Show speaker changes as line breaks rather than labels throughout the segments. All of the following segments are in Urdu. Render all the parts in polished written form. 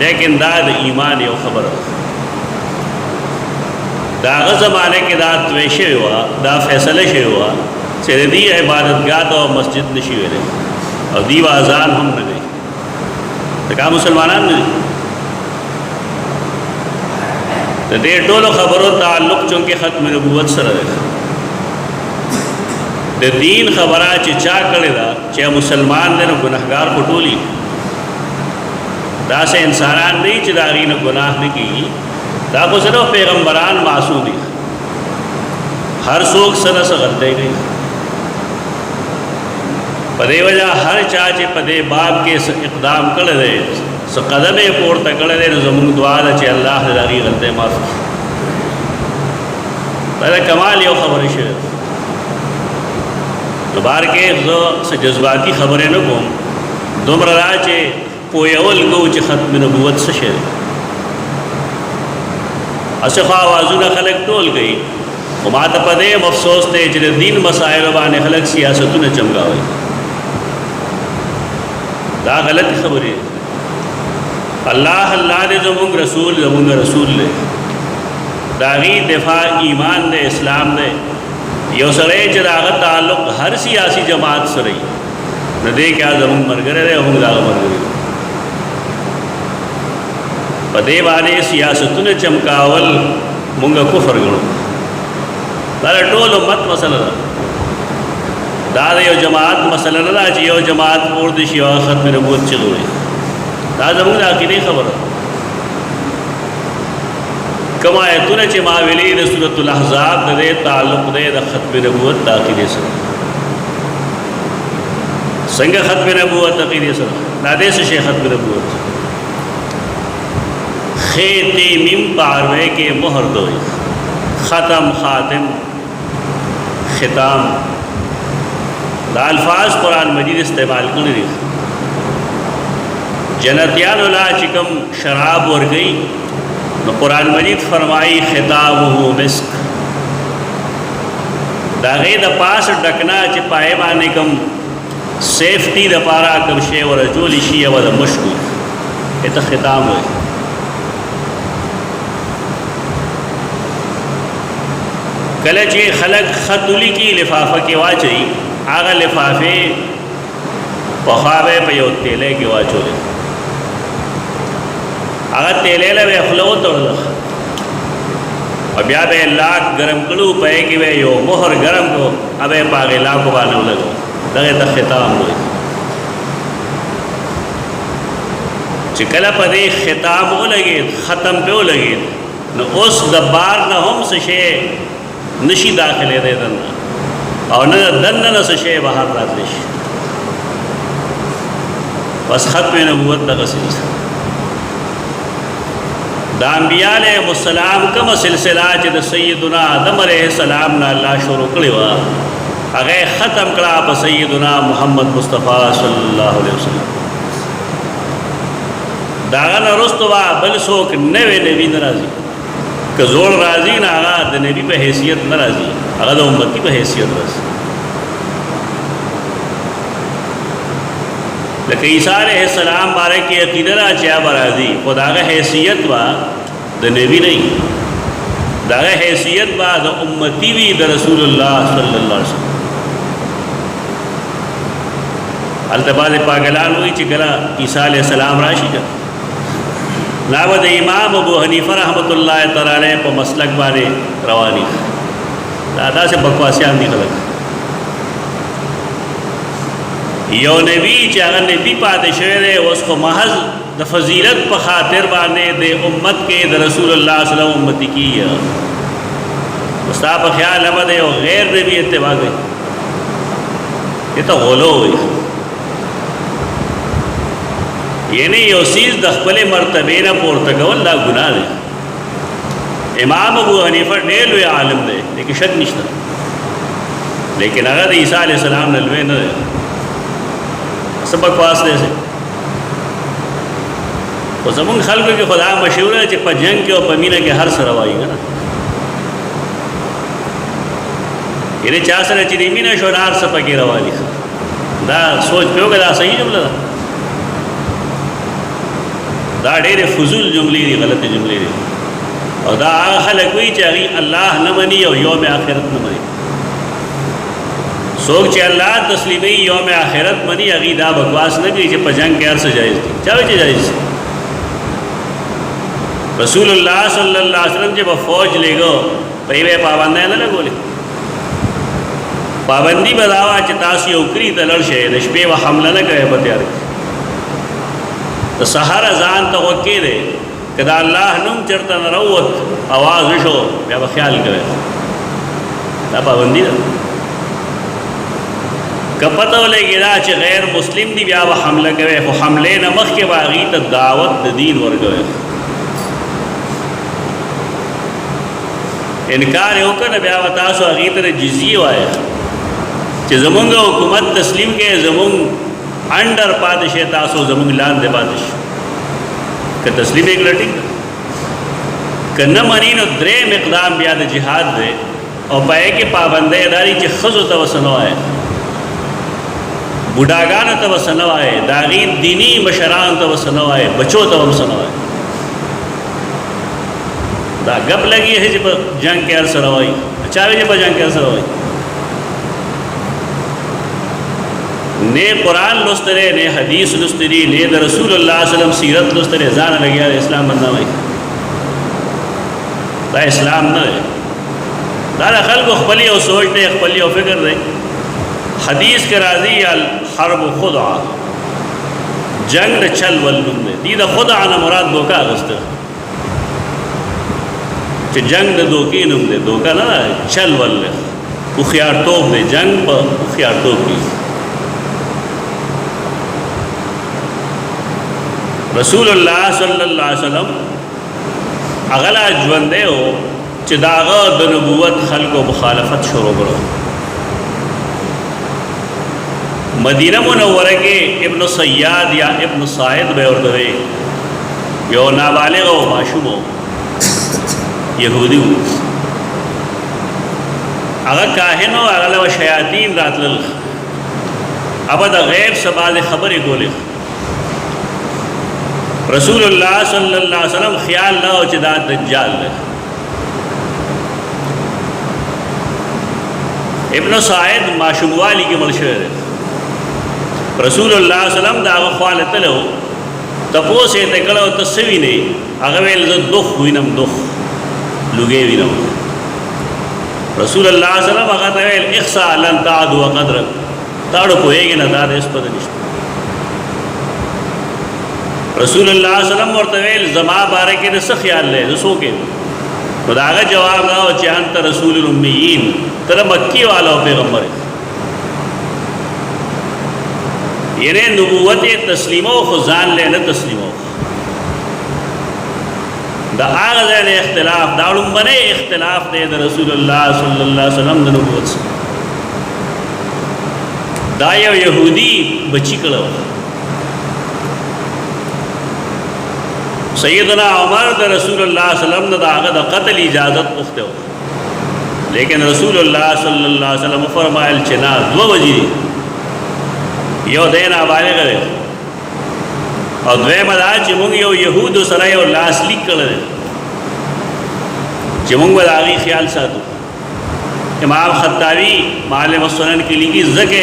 لیکن دا د ایمان یو خبره دا هغه زمانه کې دا توی شوی وه دا فیصله شوی وه چې د دې عبادتګاه ته مسجد نشي ویلی او دی اذان هم نه کوي دا مسلمانان نه دي د دې ټولو خبرو تعلق چونکې ختم نبوت سره دی د دین خبره چې چا کړې ده چې مسلمان دی نو ګناهګار خو ټول دي داسې انسانان دی چې د هغې نه ګناه نه کېږي دا خو صرف پیغمبران معصوم دي هر څوک څه نه څه غلطۍ کوي په دې وجه هر چا چې په دې باب کې اقدام کړی دی څه قدم یې پورته کړی دی نو زموږ دعا ده چې الله د هغې غلطۍ معاف کړي دا د کمال یو خبرې شوې نو بار کې زه څه جذباتي خبرې نه کوم دومره را چې پویول کو چې ختم نبوت څه شی دی اسې خو آوازونه خلک ټول کوي خو ما ته په دې افسوس دی چې د دین مسایلو باندې خلک سیاستونه چمکاوي دا غلط خبرې الله دې زموږ رسول دی د هغې دفاع ایمان دی اسلام دی یو سړی چې د هغه تعلق هر سیاسي جماعت سره وي نو دې کې زموږ ملګری دی او موږ د هغه ملګري یو په دې باندې سیاستونه چمکاول مونږ کفر ګڼو دا د ټول امت مسله ده دا د یو جماعت مسله نه ده چې یو جماعت پورته شي او ختم نبوت چغې وایي دا زموږ د عقیدې خبره کوم آیتونه چې ما ویلي د سورة الاحزاب د دې تعلق دی د ختم نبوت د عقیدې سره څنګه ختم نبوت عقیدې سره دا دې څه شی ختم نبوت خیتی میم پاروے کے مہر دوئی ختم خاتم ختام دا الفاظ قرآن مجید استعمال کرنے دی جنتیان اللہ چکم شراب ورگئی نو قرآن مجید فرمائی ختامہو مسک دا غید پاس ڈکنا چی پائے بانے کم سیفٹی دا پارا کم شے ورجولی شیع و دا مشکو ایتا ختام ہوئی کله چې خلق خط لیکي لفافه کې واچي هغه لفافه په خابه په یو تیلې کې واچولې هغه تیلې له خلو تړل او بیا به لاک ګرم کړو په کې وې یو مہر ګرم کو اوبه پاګه لاکو باندې ولګو دغه د ختام وي چې کله په دې ختام ولګي ختم په ولګي نو اوس د بار نه هم څه شي نشی داخلے دے دننا اور نہ سشے باہر راتلی شي بس ختم نبوت دا غسیل دا انبیاء علیہ السلام کم سلسلہ چی دا سیدنا آدم علیہ السلام نا اللہ شروع کلیوا اگر ختم کرا پا سیدنا محمد مصطفیٰ صلی اللہ علیہ وسلم داغنا رستوا بل سوک نوے نبی نرازی کہ زور راضی نہ آغا دا نبی پہ حیثیت نہ راضی آغا دا امتی پہ حیثیت راضی لیکن عیسیٰ علیہ السلام بارے کی عقیدہ را چاہ برازی خود آغا حیثیت با دا نبی نہیں دا آغا حیثیت با دا امتی بھی دا رسول اللہ صلی اللہ علیہ وسلم التباد پاگلان ہوئی چی کلا عیسیٰ علیہ السلام راشی جا ناود امام ابو حنیفہ رحمت اللہ تعالی علیہ پا مسلک بانے روانی دادا سے بکواسیان دی خلق یو نبی چاگر نبی پاتے شوئے دے اس کو محض دا فضیلت پا خاطر بانے دے امت کے دا رسول اللہ صلی اللہ علیہ وسلم امتی کی ہے مستاق پا خیال ہم دے غیر نبی اتباع گئی یہ تو غلو ہوئی یعنی یو سیز د خپل مرتبه نه پورته کول دا ګناه دی امام ابو حنیفه ډېر لوی عالم دی لیکن شک نشته لیکن هغه د عیسی علیه السلام نه لوی نه دی سبق واسطه سي او زمون خلکو کې خدا مشهور دی چې په جنگ کې او په مینه کې هر سره وایي نه یعنی چا سره چې مینه شو نار سپه کې رواني دا سوچ پیوګه دا صحیح جمله ده دا ډېرې فضول جملې دي، غلطې جملې دي. او دا هغه خلک وایي چې هغوی الله نه مني او یوم آخرت نه مني. څوک چې الله تسلیموي یوم آخرت مني هغوی دا بکواس نه کوي چې په جنګ کې هر څه جایز دي. چا وایي چې جایز دي؟ رسول الله صلی الله علیه وسلم چې به فوج لېږو په یې پابندۍ نه لګولې. پابندي به دا وه چې تاسو یو کلي ته لاړ شئ، د شپې به حمله نه کوئ په تیاره کې. د سحر اذان ته غوږ کېدی، که د الله نوم چېرته نه راووت اواز وشو بیا به خیال کوئ. دا پابندي ده. که پته ولګي دا چې غیر مسلم دي بیا به حمله کوئ، خو حملې نه مخکې به هغوی ته دعوت د دین ورکوئ. انکار یې وکړه بیا به تاسو هغوی ته د جزیې وایئ چې زمونږ حکومت تسلیم کې زمونږ انډر پاتې شي، تاسو زمونږ لاندې پاتې شي. که تسلیم یې کړه ټیک ده، که نه مني نو درېم اقدام بیا د جهاد دی او په هغې کې پابندۍ دا دي چې ښځو ته به څه نه وایئ، بوډاګانو ته به څه نه وایئ، د هغوی دیني مشرانو ته به څه نه وایئ، بچو ته به هم څه نه وایئ. دا گپ لگی ہے جب جنگ کے عرصہ روائی چاہے جب جنگ کے عرصہ روائی نے قرآن لسترے نے حدیث لستری نے دا رسول اللہ صلی اللہ علیہ وسلم سیرت لسترے زان لگیا اسلام بندہ ہوئی. دا اسلام نہ ہے. دا خلق اخبلی اور سوچتے اخبلی اور فکر دے. حدیث کے راضی الحرب خدعہ جنگ چل ولن دے دی دا خدعہ نہ مراد دھوکا غسط چې جنگ د دوکې نوم دی. دوکه نه ده، چل ول دی، هوښیارتوب دی. جنگ په هوښیارتوب کې. رسول الله صلی الله علیه وسلم هغه لا ژوندی و چې د هغه د نبوت خلکو مخالفت شروع کړو. مدینه منوره کې ابن صیاد یا ابن صاعد به ورته وی، یو نابالغ و ماشوم و یهودی و، هغه کاهن و، هغه له شیاطین راتلل، هغه د غیب څه بعضې خبرې کولې. رسول الله صلی الله علیه وسلم خیال نه و چې دا دجال دی. ابن صاعد ماشوموالی کې مړ شوی دی. رسول الله صلی الله علیه وسلم د هغه خوا له تللی و، تپوس یې ترې کړی و ته څه وینې؟ هغه ویل زه دخ وینم، دخ لوګې وینم. رسول الله صلی الله علیه وسلم هغه ته ویل اخسا لن تعدوا قدرک، تا اړه پوهېږې نه دا د هېڅ پته نشته. رسول الله صلی الله علیه وسلم ورته ویل زما باره کې د څه خیال دی، زه څوک یم؟ نو د هغه جواب دا و چې انت رسول الامیین، ته د مکي والا پیغمبر یې. یعنې نبوت یې تسلیمو خو ځان لی نه تسلیمو. دا هغه ځای د اختلاف، دا لومبنی اختلاف دی د رسول الله صلی الله علیه وسلم د نبوت سره. دا یو یهودي بچی کړی و. سیدنا عمر د رسول الله صلی الله علیه وسلم نه د هغه د قتل اجازت غوښتی و، لیکن رسول الله صلی الله علیه وسلم فرمایل چې نه، دوه وجې دي. یو دی نابالغ دی، او دویمه دا چې موږ یو یهودو سره یو لاسلیک کړی دی چې موږ به د هغې خیال ساتو. امام خطابي معلم السنن کې لیکي ځکه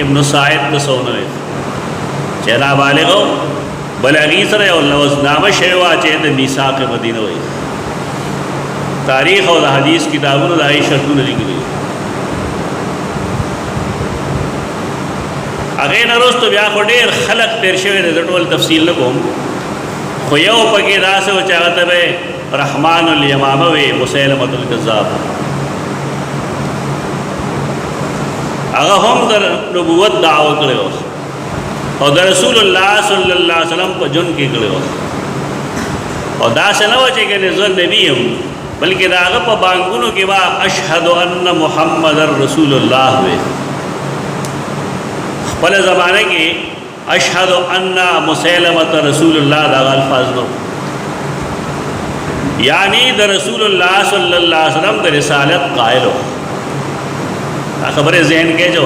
ابن صاعد ته څه ونه ویل چې نابالغ و، بل هغې سره یو لوزنامه شوې وه چې د میثاق مدینه وایي. تاریخ او د حدیث کتابونو د هغې شرطونه لیکلي دي. هغې نه وروسته بیا خو ډېر خلق تېر شوی دی، زه ټول تفصیل نه کوم، خو یو پکې داسې و چې هغه ته به رحمان الیمامه وی، مسیلمة الکذاب. هغه هم د نبوت دعوه کړې وه او د رسول الله صلی الله علیه وسلم په ژوند کې کړې وه. او داسې نه وه چې ګنې زه نبي یم، بلکې د هغه په بانګونو کې به اشهد ان محمد رسول الله وی. خپل زمانه کې اشهد ان مسیلمة رسول الله دا الفاظ نو، یعنی د رسول الله صلی الله علیه وسلم د رسالت قائل ہو. خبر ذہن کے جو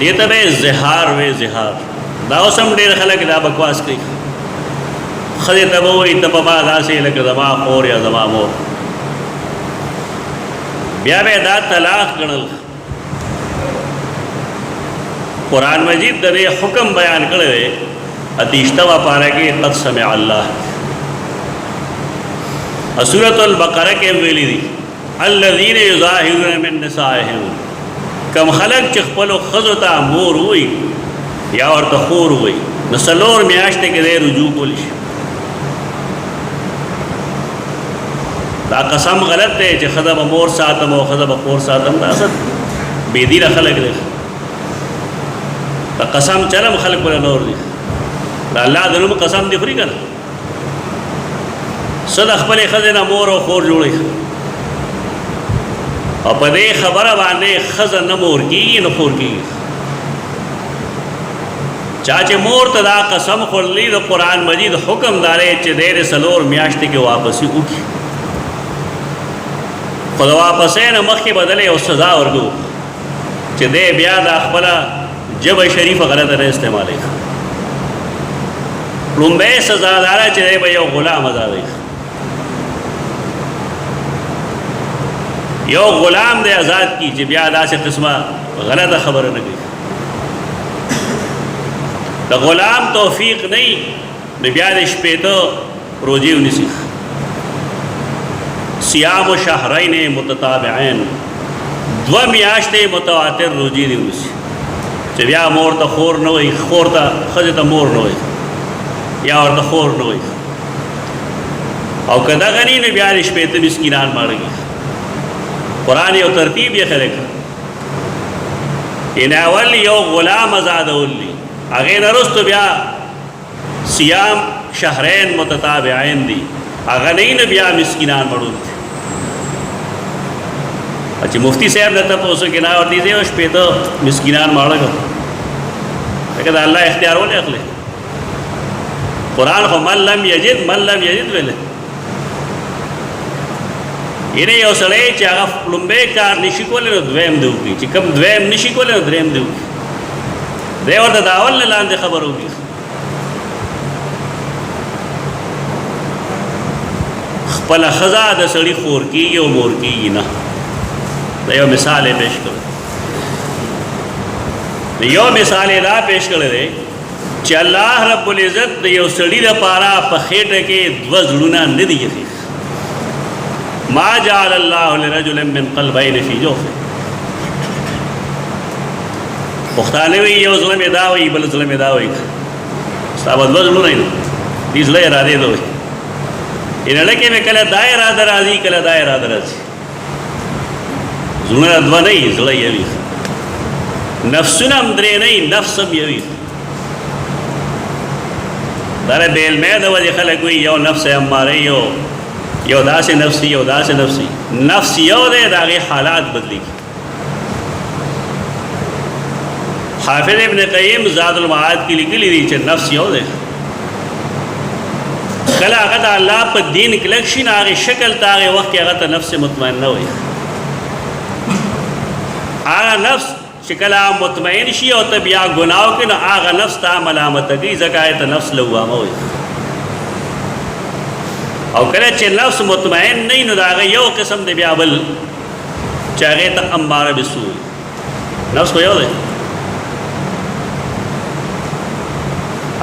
دیتا بے زہار وے زہار دا اوسم ډیر خلک دا بکواس کوي خدای ته به وایي ته په ما داسې لکه زما خور یا زما مور بیا به دا طلاق ګڼل قرآن مجید د دې حکم بیان کړی دی اتیشتمه پاره کې قد سمع الله سورۃ البقرہ کې ویلي دي الذین یظاهرون من نسائهم کم خلق چې خپلو ښځو ته مور وایي یا ورته خور وایي نو څلور میاشتې کې دی رجوع کولی شي دا قسم غلط دی چې ښځه به مور ساتم او ښځه به خور ساتم دا اصل بېدینه خلک دی دا قسم چلم خلق ولا نور دی دا الله د نوم قسم دی خوري که نه څه د خپلې ښځې نه مور او خور جوړوي او په دې خبره باندې ښځه نه مور کېږي نه خور کېږي چا چې مور ته دا قسم خوړلی د قرآن مجید حکم دا دی چې دی د څلور میاشتې کې واپسي وکړي خو د واپسۍ نه مخکې به دله یو سزا ورکړو چې دی بیا دا خپله ژبه شریفه غلطه نه استعمالوي لومبۍ سزا دا ده چې دی به یو غلام ازادوي یو غلام دی آزاد کی چې بیا داسې قسمه غلطه خبره نه کوي د غلام توفیق نه وي نو بیا د شپېته روزې ونیسي صیام شهرین متتابعین دوه میاشتې متواتر روزې دې ونیسي چې بیا مور ته خور نه وایي خور ته ښځې ته مور نه وایي یا ورته خور نه وایي او که دغه نه نو بیا د شپېته مسکینان ماړه قرآن یو ترتیب یې خلک یعنې اول یو غلام ازادول دي هغې نه وروسته بیا صیام شهرین متتابعین دي هغه نه نه بیا مسکینان مړون دي چې مفتی صاحب نه تپوس کې نه ورته دی او شپېته مسکینان ماړه کړه لکه د الله اختیار ولې اخلي قرآن خو من لم یجد ویلې یعنی یو سړی چې هغه لومبۍ کار نشي کولی نو دویم دې وکړي چې کوم دویم نشي کولی نو دریم دې وکړي دی ورته د اول نه لاندې خبره وکړي خپله ښځه د سړي خور کېږي او مور کېږي نه دا یو مثال یې پیش کړی یو مثال یې دا پیش کړی دی چې الله رب العزت د یو سړي دپاره په خېټه کې دوه زړونه نه دي ایښي ما جعل الله لرجل من قلبين في جوفه پښتانه وی یو زړه مې دا وایي بل زړه مې دا وایي ستا به دوه زړونه وي دې زړه ارادې ته وایي زړه کې مې کله دا اراده راځي کله دا اراده راځي زړونه دوه نه وي زړه یو وي نفسونه هم درې نه وي نفس هم یو وي دا د بې علمۍ د وجې خلک وایي یو نفس اماره یو داسې نفسي یو داسې نفسي نفس یو دی د هغې حالات بدلېږي حافظ ابن قیم زاد المعاد کې لیکلي دي چې نفس یو دی کله هغه د الله په دین کلک شي نو هغې شکل ته هغې وخت کې هغه ته نفس مطمئنه وایي هغه نفس چې کله مطمئن شي او ته بیا ګناو کې نو هغه نفس ته ملامته کوي ځکه هغې ته نفس لوامه وایي او کله چې نفس مطمئن نه وي نو د هغه یو قسم دی بیا بل چې هغې ته اماره بالسوء نفس خو یو دی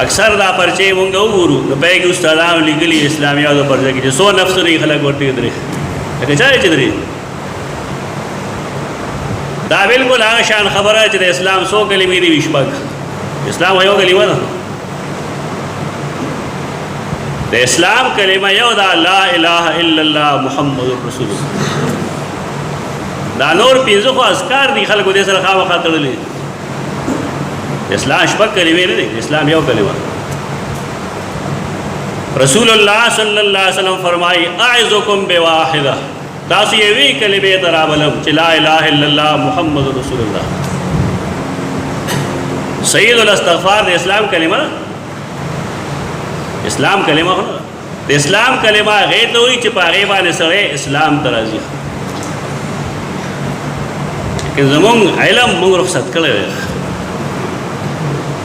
اکثر دا پرچې مونږ وګورو نو پای کې استادانو لیکلي اسلامیاتو پرچه کې چې څو نفسونه یې خلک ورته درې لکه چا چې درې دا بالکل هغه شان خبره چې د اسلام څو کلمې دي شپږ اسلام یو کلمه ده د اسلام کلمه یو دا لا اله الا الله محمد رسول الله دا نور پنځه خو اذکار دي خلکو دې سره خامخا تړلي اسلام شپږ کلمې نه دي اسلام یو کلمه رسول الله صلی الله علیه وسلم فرمایي اعظکم بواحده تاسو یوې کلمې ته رابلم چې لا اله الا الله محمد رسول الله سید الاستغفار د اسلام کلمه اسلام کلمه خو د اسلام کلمه هغې ته وایي چې په هغې باندې سړی اسلام ته راځي لیکن زمونږ علم مونږ رخصت کړی دی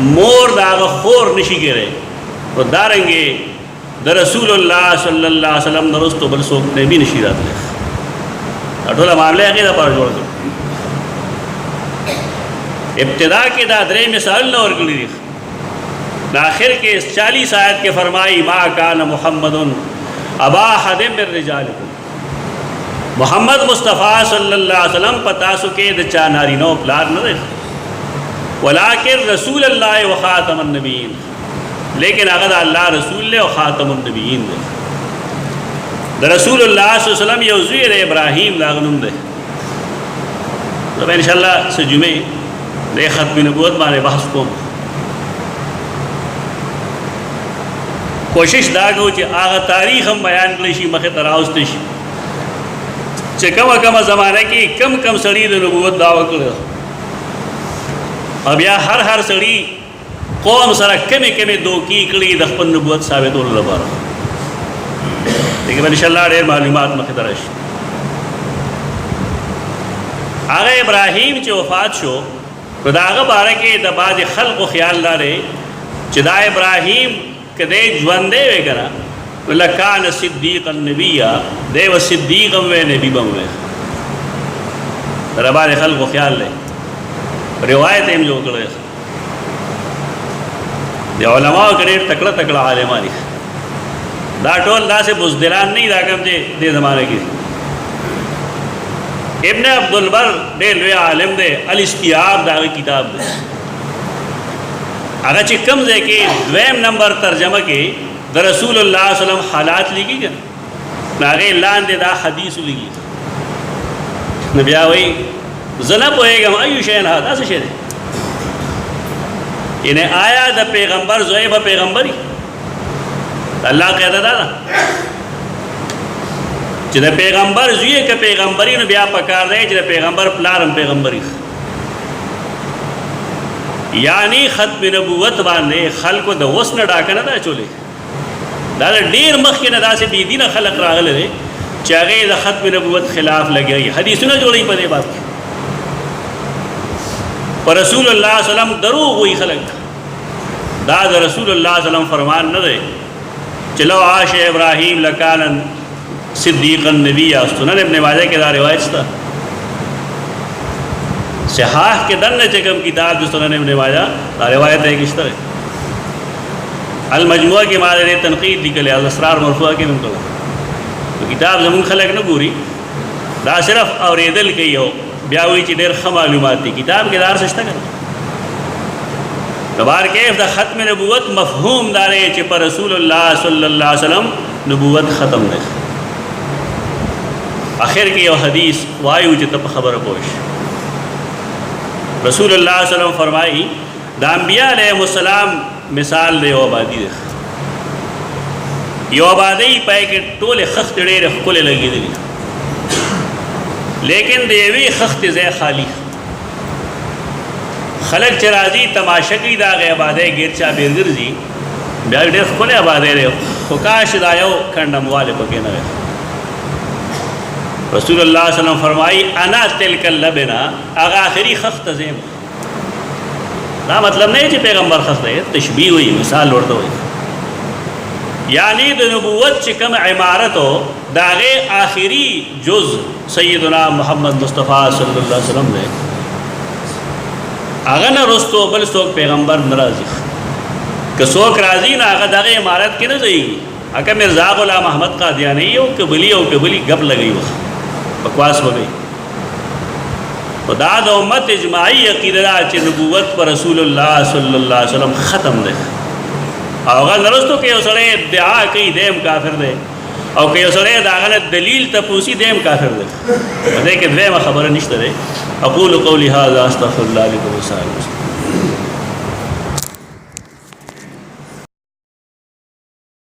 مور دا خور نشی کرے و دارنگے دا رسول اللہ صلی اللہ علیہ وسلم نرستو بل سوک نے بھی نشی رات لے اٹھولا معاملے عقیدہ پار جوڑ کر ابتدا کے دا درے مثال نہ اور گلی دیکھ آخر کے اس 40 آیت کے فرمائی ما کان محمد ابا احد من رجالکم محمد مصطفیٰ صلی اللہ علیہ وسلم پتاسو کے دچا ناری نو پلار نہ دے ولیکن رسول اللہ و خاتم النبیین لیکن اگر اللہ رسول لے و خاتم النبیین دے دا رسول اللہ صلی اللہ علیہ وسلم یوزویر ابراہیم لاغنم دے تو انشاءاللہ سے جمعے دے ختم نبوت مانے بحث کو کوشش دا گو چی آغا تاریخ ہم بیان کلیشی مخی تراؤستشی چی کم زمانہ کی کم سڑی دا نبوت دعوی کرے اب یا ہر سڑی قوم سرا کمی دو کی کلی دخپن نبوت ثابت اللہ بارا لیکن انشاءاللہ دیر معلومات مخی ترش آغا ابراہیم چی وفات شو تو دا آغا بارا کے دا باز خلق و خیال دارے چی دا ابراہیم کہ دے جوندے وے کرا لکان صدیقا نبیہ دے و صدیقا وے نبی بموے ربان خلق و خیال لے روایت ہم جو کرے دے علماء کرے تکڑا عالمانی دا ٹول دا سے بزدلان نہیں دا کم دے زمانے کی ابن عبدالبر دے لوے عالم دے الاستیاب دا کتاب دے اگر چی کم دے کے دویم نمبر ترجمہ کے دا رسول اللہ صلی اللہ علیہ وسلم حالات لگی گا ناغے لان دے دا حدیث لگی نبی آوئی زنب ہوئے گا ایو شین ہاتھ ایسا شین انہیں آیا دا پیغمبر زوئیبہ پیغمبری اللہ قیدہ دا چی دا پیغمبر زوئے کا پیغمبری نبی آپ پکار دے چی دا پیغمبر پلارم پیغمبری یعنی ختم نبوت باندے خلق دا غسن ڈاکنا دا چولے دا دیر مخ کے ندا سے بیدین خلق راغل دے چاگے دا ختم نبوت خلاف لگے گئی حدیثوں نے جوڑی پدے بات کی پر رسول اللہ صلی اللہ علیہ وسلم دروغ ہوئی خلق دا رسول اللہ صلی اللہ علیہ وسلم فرمان نہ دے چلو عاش ابراہیم لکانا صدیقا نبیہ سنن ابن ماجہ کے دا روایت تھا صحاح کے دن چکم کتاب جو سنن ابن ماجہ دا روایت ہے کس طرح المجموعہ کے مادر تنقید نکلے الاسرار مرفوعہ کے نکلے تو کتاب زمون خلق نہ گوری دا صرف اور ایدل کئی ہو بیاوی چی دیر خم معلومات تھی کتاب کے دار سشتا کرنا نبار کیف دا ختم نبوت مفہوم دارے چی پر رسول اللہ صلی اللہ علیہ وسلم نبوت ختم دے آخر کی یہ حدیث وائیو چی تب خبر پوش رسول اللہ صلی اللہ علیہ وسلم فرمائی دا انبیاء علیہ السلام مثال دے آبادی دے یہ آبادی پائے کہ ٹول خخت ڈیر کھلے لگی دے لیکن دیوی خخت زی خالی خلق چرازی تماشکی دا غی آبادی گرچا بیرگرزی بیاوی دیر کھلے آبادی رہے خکاش دایو کھنڈم والے پکے نہ رہے رسول اللہ صلی اللہ علیہ وسلم فرمائی انا تلک اللبنا اگا آخری خخت زیم نا مطلب نہیں چی پیغمبر خخت ہے تشبیح ہوئی مثال لوڑتا ہوئی یعنی دا نبوت چکم عمارت ہو داغے آخری جز سیدنا محمد مصطفیٰ صلی اللہ علیہ وسلم نے اگر نہ رستو بل سوک پیغمبر نرازی کہ سوک رازی نہ اگر داغے عمارت کی نہ زئی گی اگر مرزا غلام احمد قادیانی ہو قبلی گپ لگئی وہ بکواس ہو گئی خدا دا امت اجماعی عقیدہ چی نبوت پر رسول اللہ صلی اللہ علیہ وسلم ختم دے اور نرستو کہ اسڑے ادعا کئی دیم کافر دے اور کہ اسڑے داغنت دلیل تپوسی دیم کافر دے دیکھ دیم خبر نشتہ دے اقول قولی هذا استغفر اللہ لکم وسائل مسلم